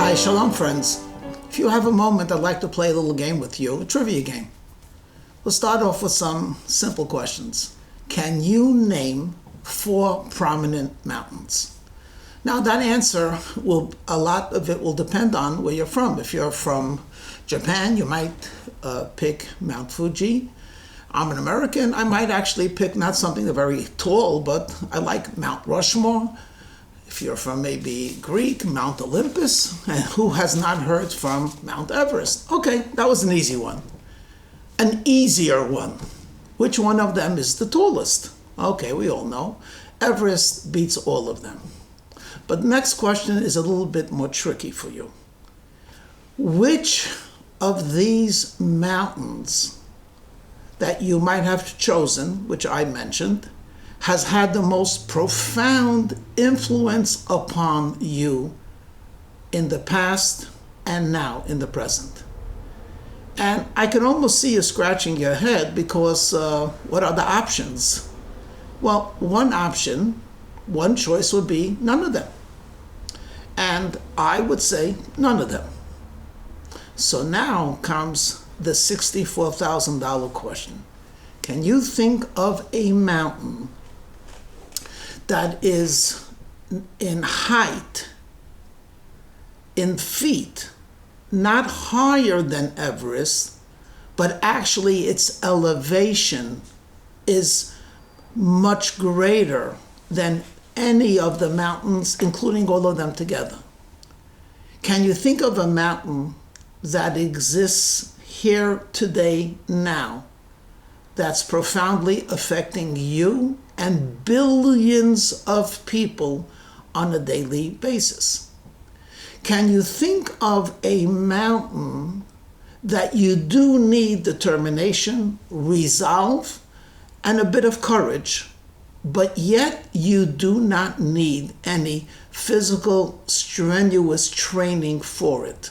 Hi, shalom friends. If you have a moment, I'd like to play a little game with you, a trivia game. We'll start off with some simple questions. Can you name 4 prominent mountains? Now that answer a lot of it will depend on where you're from. If you're from Japan, you might pick Mount Fuji. I'm an American, I might actually pick not something very tall, but I like Mount Rushmore. If you're from maybe Greek, Mount Olympus, and who has not heard from Mount Everest? Okay, that was an easy one. An easier one. Which one of them is the tallest? Okay, we all know. Everest beats all of them. But the next question is a little bit more tricky for you. Which of these mountains that you might have chosen, which I mentioned, has had the most profound influence upon you in the past and now in the present? And I can almost see you scratching your head because what are the options? Well, one choice would be none of them. And I would say none of them. So now comes the $64,000 question. Can you think of a mountain that is in height, in feet, not higher than Everest, but actually its elevation is much greater than any of the mountains, including all of them together? Can you think of a mountain that exists here today now that's profoundly affecting you and billions of people on a daily basis? Can you think of a mountain that you do need determination, resolve, and a bit of courage, but yet you do not need any physical, strenuous training for it?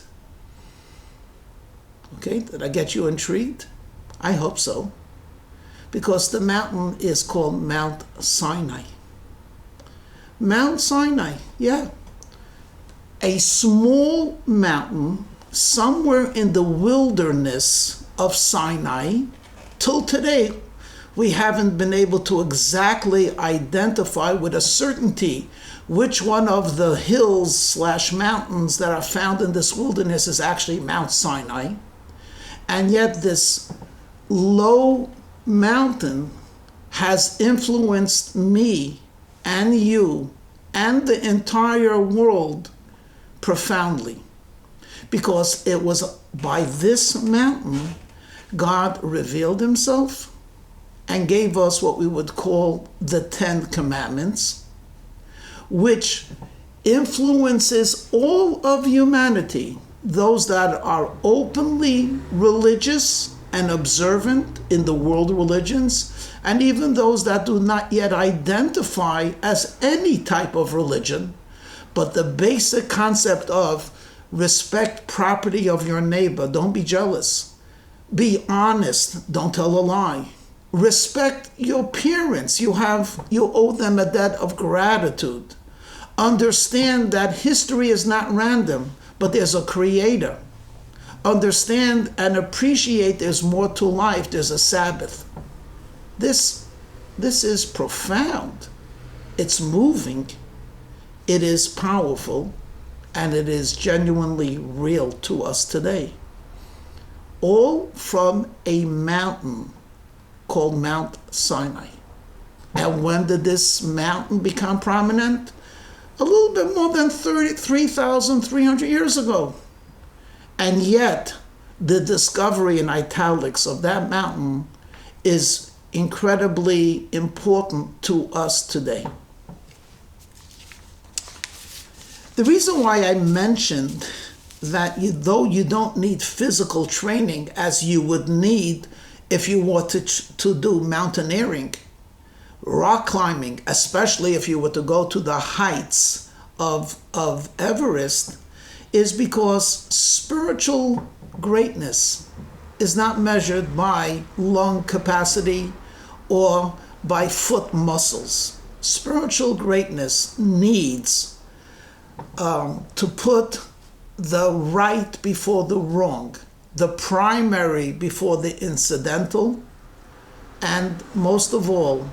Okay, did I get you intrigued? I hope so. Because the mountain is called Mount Sinai. Mount Sinai, yeah. A small mountain somewhere in the wilderness of Sinai. Till today, we haven't been able to exactly identify with a certainty which one of the hills/mountains that are found in this wilderness is actually Mount Sinai. And yet this low mountain has influenced me and you and the entire world profoundly, because it was by this mountain God revealed himself and gave us what we would call the 10 Commandments, which influences all of humanity, those that are openly religious and observant in the world religions, and even those that do not yet identify as any type of religion, but the basic concept of respect property of your neighbor, don't be jealous, be honest, don't tell a lie, respect your parents, you owe them a debt of gratitude, understand that history is not random, but there's a creator. Understand and appreciate there's more to life. There's a Sabbath. This is profound. It's moving. It is powerful. And it is genuinely real to us today. All from a mountain called Mount Sinai. And when did this mountain become prominent? A little bit more than 3,300 years ago. And yet, the discovery in italics of that mountain is incredibly important to us today. The reason why I mentioned that though you don't need physical training as you would need if you were to do mountaineering, rock climbing, especially if you were to go to the heights of Everest, is because spiritual greatness is not measured by lung capacity or by foot muscles. Spiritual greatness needs to put the right before the wrong, the primary before the incidental, and most of all,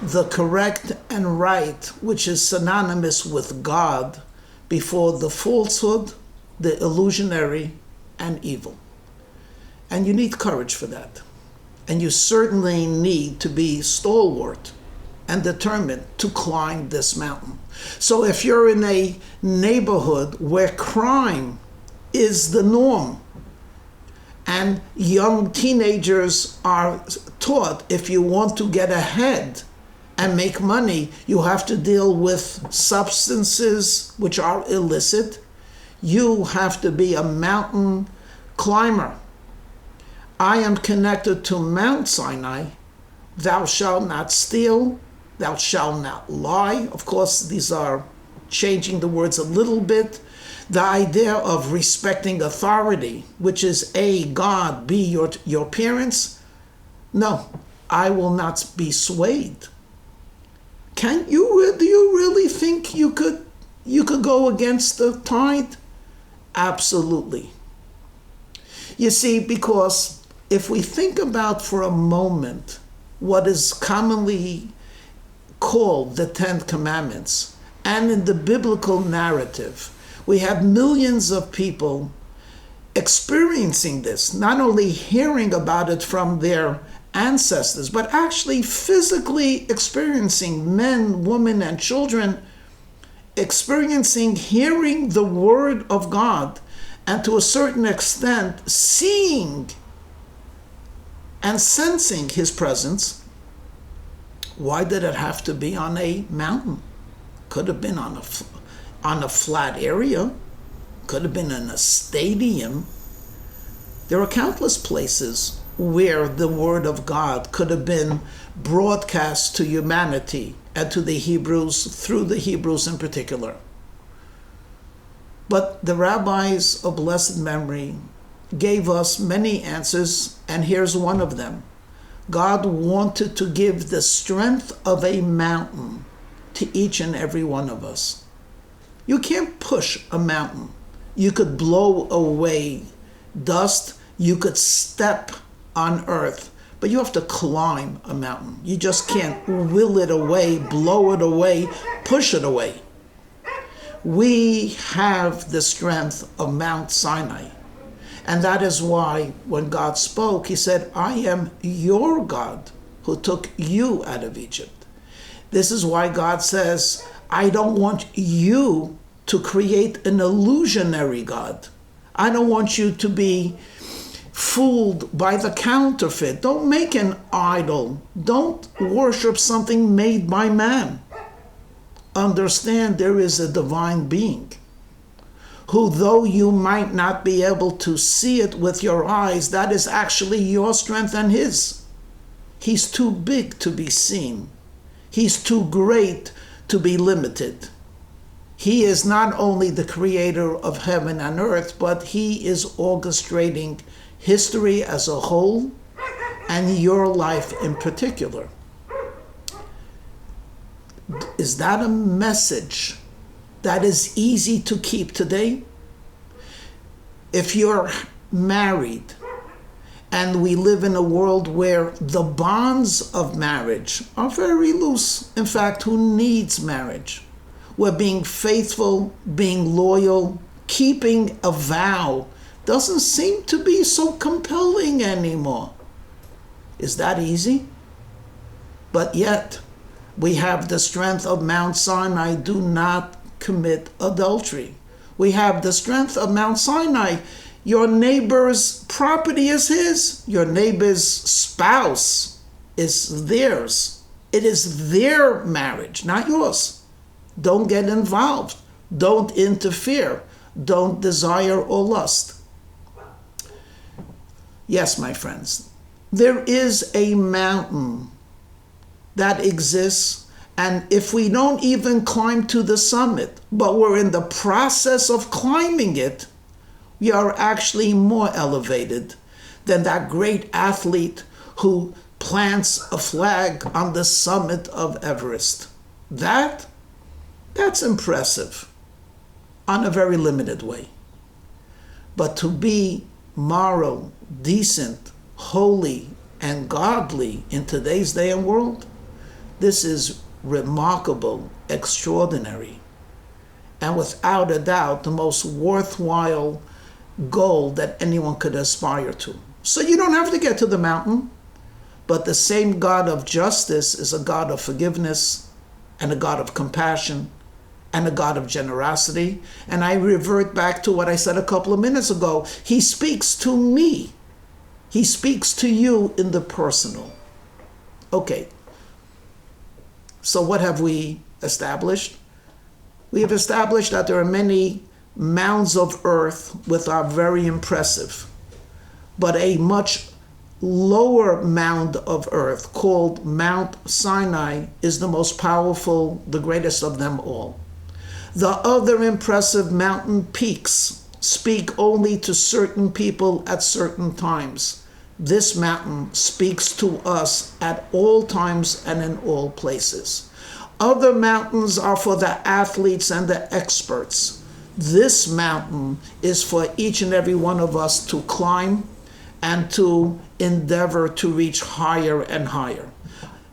the correct and right, which is synonymous with God, before the falsehood, the illusionary, and evil. And you need courage for that. And you certainly need to be stalwart and determined to climb this mountain. So if you're in a neighborhood where crime is the norm, and young teenagers are taught if you want to get ahead and make money, you have to deal with substances which are illicit, you have to be a mountain climber. I am connected to Mount Sinai. Thou shalt not steal, thou shalt not lie. Of course, these are changing the words a little bit. The idea of respecting authority, which is A, God, B, your parents. No, I will not be swayed. Do you really think you could go against the tide? Absolutely. You see, because if we think about for a moment what is commonly called the Ten Commandments, and in the biblical narrative, we have millions of people experiencing this, not only hearing about it from their ancestors, but actually physically experiencing, men, women, and children experiencing, hearing the word of God, and to a certain extent seeing and sensing his presence. Why did it have to be on a mountain? Could have been on a flat area, could have been in a stadium. There are countless places where the word of God could have been broadcast to humanity and to the Hebrews, through the Hebrews in particular. But the rabbis of blessed memory gave us many answers, and here's one of them. God wanted to give the strength of a mountain to each and every one of us. You can't push a mountain. You could blow away dust. You could step on earth, but you have to climb a mountain. You just can't will it away, blow it away, push it away. We have the strength of Mount Sinai. And that is why when God spoke, he said, I am your God who took you out of Egypt. This is why God says, I don't want you to create an illusionary God. I don't want you to be fooled by the counterfeit. Don't make an idol. Don't worship something made by man. Understand there is a divine being who, though you might not be able to see it with your eyes, that is actually your strength and his. He's too big to be seen. He's too great to be limited. He is not only the creator of heaven and earth, but he is orchestrating history as a whole and your life in particular. Is that a message that is easy to keep today? If you're married, and we live in a world where the bonds of marriage are very loose. In fact, who needs marriage? Where being faithful, being loyal, keeping a vow doesn't seem to be so compelling anymore. Is that easy? But yet, we have the strength of Mount Sinai. Do not commit adultery. We have the strength of Mount Sinai. Your neighbor's property is his. Your neighbor's spouse is theirs. It is their marriage, not yours. Don't get involved. Don't interfere. Don't desire or lust. Yes, my friends, there is a mountain that exists. And if we don't even climb to the summit, but we're in the process of climbing it, we are actually more elevated than that great athlete who plants a flag on the summit of Everest. That's impressive on a very limited way. But to be moral, decent, holy, and godly in today's day and world, this is remarkable, extraordinary, and without a doubt the most worthwhile goal that anyone could aspire to. So you don't have to get to the mountain, but the same God of justice is a God of forgiveness and a God of compassion and a God of generosity. And I revert back to what I said a couple of minutes ago. He speaks to me. He speaks to you in the personal. Okay. So what have we established? We have established that there are many mounds of earth which are very impressive, but a much lower mound of earth called Mount Sinai is the most powerful, the greatest of them all. The other impressive mountain peaks speak only to certain people at certain times. This mountain speaks to us at all times and in all places. Other mountains are for the athletes and the experts. This mountain is for each and every one of us to climb and to endeavor to reach higher and higher.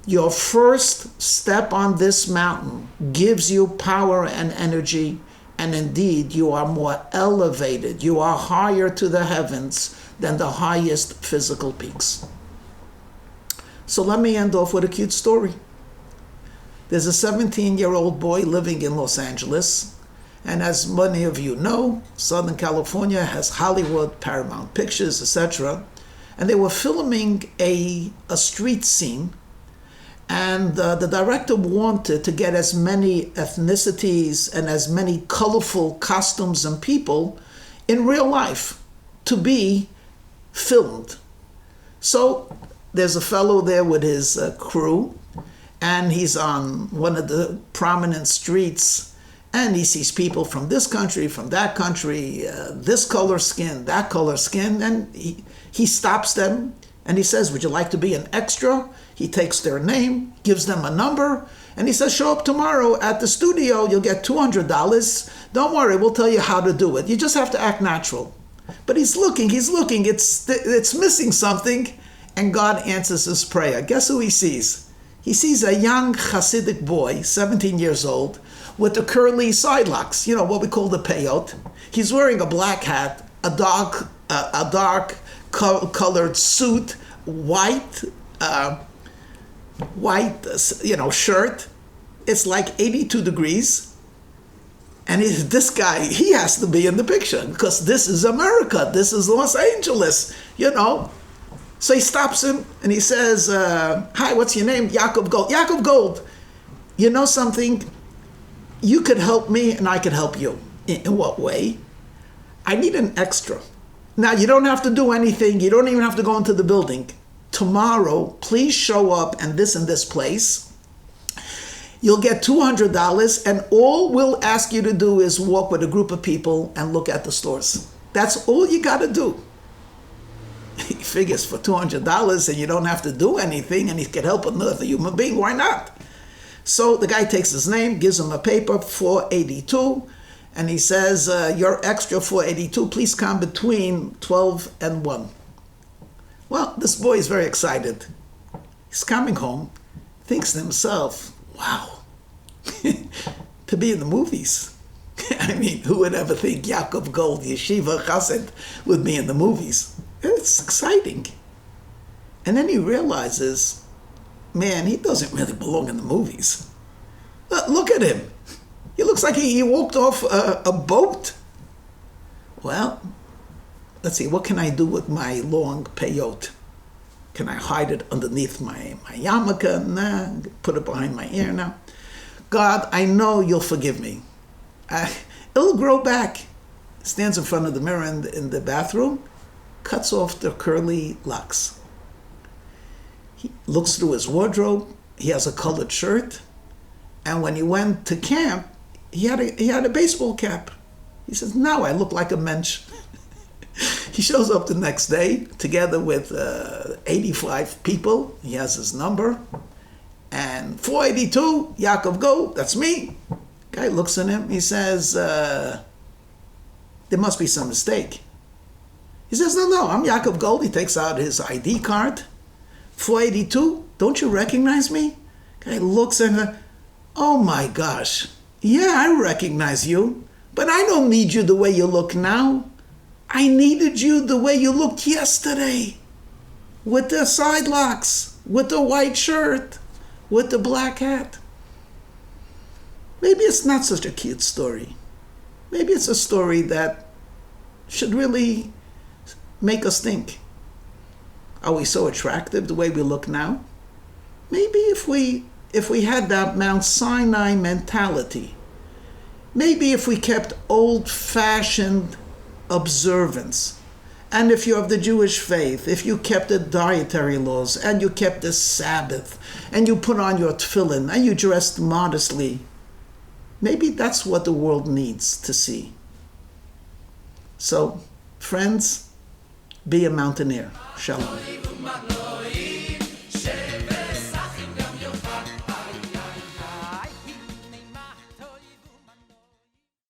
Your first step on this mountain gives you power and energy, and indeed you are more elevated. You are higher to the heavens than the highest physical peaks. So let me end off with a cute story. There's a 17-year-old boy living in Los Angeles, and as many of you know, Southern California has Hollywood, Paramount Pictures, etc. And they were filming a street scene, and the director wanted to get as many ethnicities and as many colorful costumes and people in real life to be filmed. So there's a fellow there with his crew, and he's on one of the prominent streets, and he sees people from this country, from that country, this color skin, that color skin, and he stops them and he says, "Would you like to be an extra?" He takes their name, gives them a number, and he says, "Show up tomorrow at the studio, you'll get $200. Don't worry, we'll tell you how to do it. You just have to act natural." But he's looking, it's missing something, and God answers his prayer. Guess who he sees? He sees a young Hasidic boy, 17 years old, with the curly side locks, what we call the peyot. He's wearing a black hat, a dark colored suit, white shirt. It's like 82 degrees. And this guy, he has to be in the picture because this is America. This is Los Angeles, So he stops him and he says, "Hi, what's your name?" "Yaakov Gold." "Yaakov Gold, you know something? You could help me and I could help you." "In what way?" "I need an extra. Now, you don't have to do anything. You don't even have to go into the building. Tomorrow, please show up in this place. You'll get $200, and all we'll ask you to do is walk with a group of people and look at the stores. That's all you got to do." He figures for $200 and you don't have to do anything and he can help another human being. Why not? So the guy takes his name, gives him a paper, 482, and he says, "You're extra 482. Please come between 12 and 1. Well, this boy is very excited. He's coming home, thinks to himself, wow, to be in the movies. I mean, who would ever think Yaakov Gold, Yeshiva Chassid, would be in the movies? It's exciting. And then he realizes, man, he doesn't really belong in the movies. Look at him. He looks like he walked off a boat. Well, let's see, what can I do with my long peyot? Can I hide it underneath my yarmulke? Nah, put it behind my ear now. God, I know you'll forgive me. It'll grow back. Stands in front of the mirror in the bathroom, cuts off the curly locks. He looks through his wardrobe. He has a colored shirt. And when he went to camp, he had a baseball cap. He says, now I look like a mensch. He shows up the next day together with 85 people. He has his number. And 482, Yaakov Gold, that's me. Guy looks at him. He says, there must be some mistake. He says, no, I'm Yaakov Gold. He takes out his ID card. 482, don't you recognize me? Guy looks at her, oh my gosh, yeah, I recognize you, but I don't need you the way you look now. I needed you the way you looked yesterday, with the side locks, with the white shirt, with the black hat. Maybe it's not such a cute story. Maybe it's a story that should really make us think. Are we so attractive the way we look now? Maybe if we had that Mount Sinai mentality, maybe if we kept old-fashioned observance, and if you have the Jewish faith, if you kept the dietary laws, and you kept the Sabbath, and you put on your tefillin, and you dressed modestly, maybe that's what the world needs to see. So, friends, be a mountaineer. Shalom.